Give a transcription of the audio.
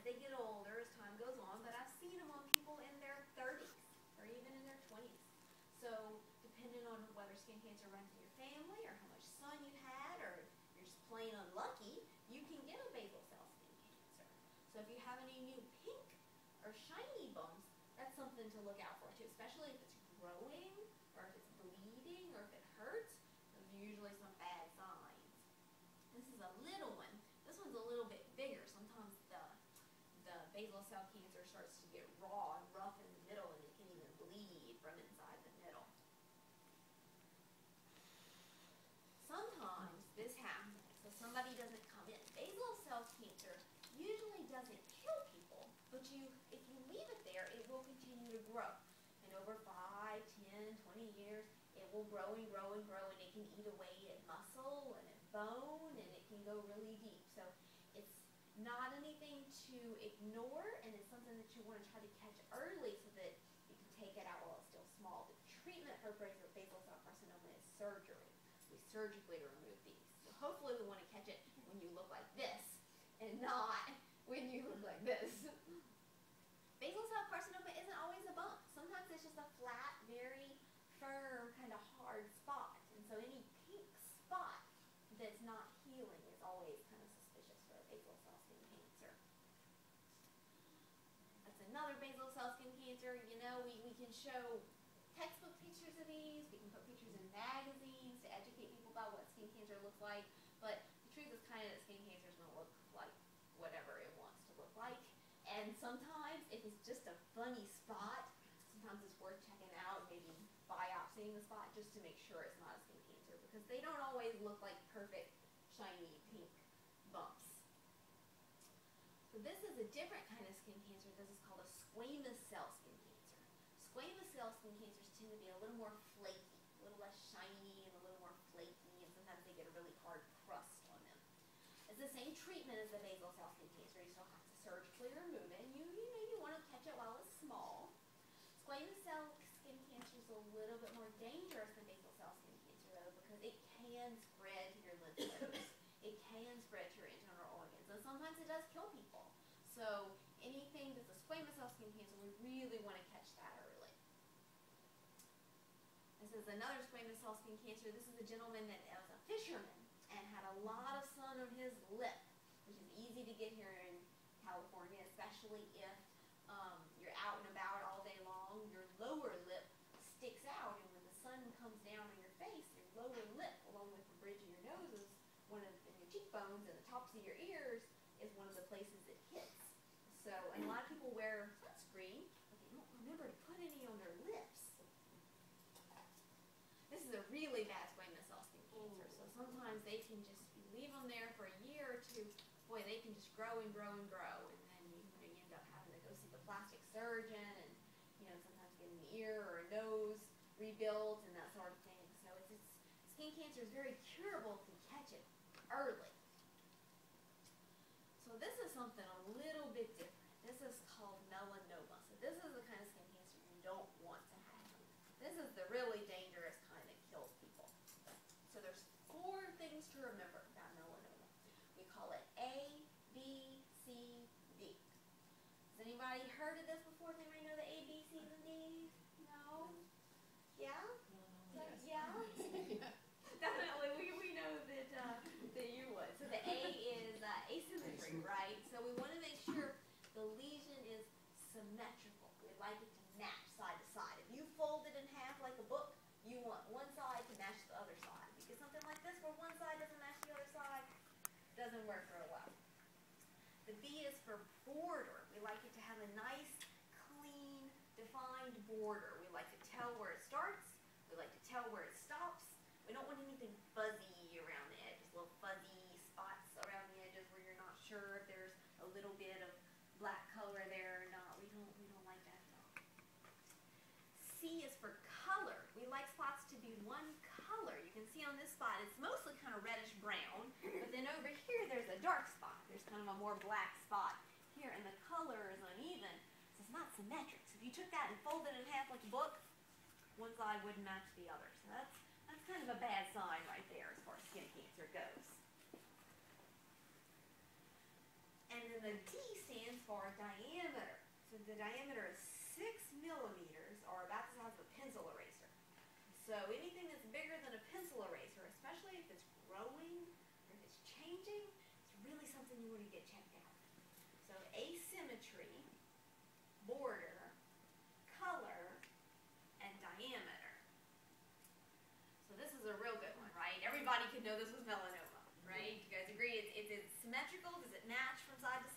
they get older, as time goes on, but I've seen them on people in their 30s or even in their 20s. So depending on whether skin cancer runs in your family or how much sun you had or if you're just plain unlucky, you can get a basal cell skin cancer. So if you have any new pink or shiny bumps, that's something to look out for too, especially if it's growing or if it's bleeding or if it hurts. Those are usually some bad signs. This is a little one. This one's a little bit bigger. Sometimes the basal cell cancer starts to get raw and rough in the middle and it can even bleed from inside the middle. Sometimes this happens, so somebody doesn't come in. Basal cell cancer usually doesn't kill people, but if you leave it there, it will continue to grow. And over 5, 10, 20 years, it will grow and grow and grow, and it can eat away at muscle and at bone, and it can go really deep. So it's not anything to ignore, and it's something that you want to try to catch early so that you can take it out while it's still small. The treatment for basal cell carcinoma is surgery. We surgically remove these. So hopefully we want to catch it when you look like this and not when you look like this. Basal cell carcinoma isn't always a bump. Sometimes it's just a flat, very firm, kind of hard spot. And so any pink spot that's not healing is always kind of suspicious for a basal cell skin cancer. That's another basal cell skin cancer. You know, we can show textbook pictures of these. We can put pictures in magazines to educate people about what skin cancer looks like. But the truth is kind of that skin cancer is going to look like whatever it wants to look like. And sometimes, if it's just a funny spot, sometimes it's worth checking out, maybe biopsying the spot just to make sure it's not a skin cancer, because they don't always look like perfect, shiny, pink bumps. So this is a different kind of skin cancer. This is called a squamous cell skin cancer. Squamous cell skin cancers tend to be a little more flaky, a little less shiny, and a little more flaky, and sometimes they get a really hard crust on them. It's the same treatment as the basal cell skin cancer. You still have to surgically remove it, and you want to catch it while it's small. Squamous cell skin cancer is a little bit more dangerous than basal cell skin cancer, though, because it can spread to your lymph nodes. It can spread to your internal organs, and sometimes it does kill people. So anything that's a squamous cell skin cancer, we really want to catch that early. This is another squamous cell skin cancer. This is a gentleman that was a fisherman and had a lot of sun on his lip, which is easy to get here in California, especially if you're out and about all day long. Your lower lip sticks out, and when the sun comes down on your face, your lower lip, along with the bridge of your nose, is one of your cheekbones, and the tops of your ears is one of the places it hits. So, and a lot of people wear sunscreen, but they don't remember to put any on their lips. This is a really bad squamous cell skin cancer, so sometimes they can just, you leave them there for a year or two, boy, they can just grow and grow and grow, and then you end up having to go see the plastic surgeon and, sometimes getting an ear or a nose rebuilt and that sort of thing. So skin cancer is very curable if you catch it early. So this is something a little bit different. This is called melanoma. So this is the kind of skin cancer you don't want to have. This is the really dangerous kind that kills people. So there's 4 things to remember about melanoma. We call it A, B, C, D. Has anybody heard of this before? Does anybody know the A, B, C's, and D's? No? Yeah? Yes. Yeah? Definitely, we know that you would. So the A is asymmetry, right? So we want to make sure the lesion is symmetrical. We like it to match side to side. If you fold it in half like a book, you want one side to match the other side. If you get something like this where one side doesn't match the other side, it doesn't work real well. The B is for border. We like it to have a nice, clean, defined border. We like to tell where it starts. We like to tell where it stops. We don't want anything fuzzy around the edges, little fuzzy spots around the edges where you're not sure if there's a little bit of black color there or not. We don't like that at all. C is for color. We like spots to be one color. You can see on this spot, it's mostly kind of reddish brown, but then over here there's a dark spot. There's kind of a more black spot here, and the color is uneven, so it's not symmetric. So if you took that and folded it in half like a book, one side wouldn't match the other. So that's kind of a bad sign right there as far as skin cancer goes. And then the D stands for our diameter. So the diameter is 6 millimeters, or about the size of a pencil eraser. So anything that's bigger than a pencil eraser, especially if it's growing or if it's changing, it's really something you want to get checked out. So asymmetry, border, color, and diameter. So this is a real good one, right? Everybody could know this was melanoma, right? You guys agree? Is it symmetrical? Does it match from side to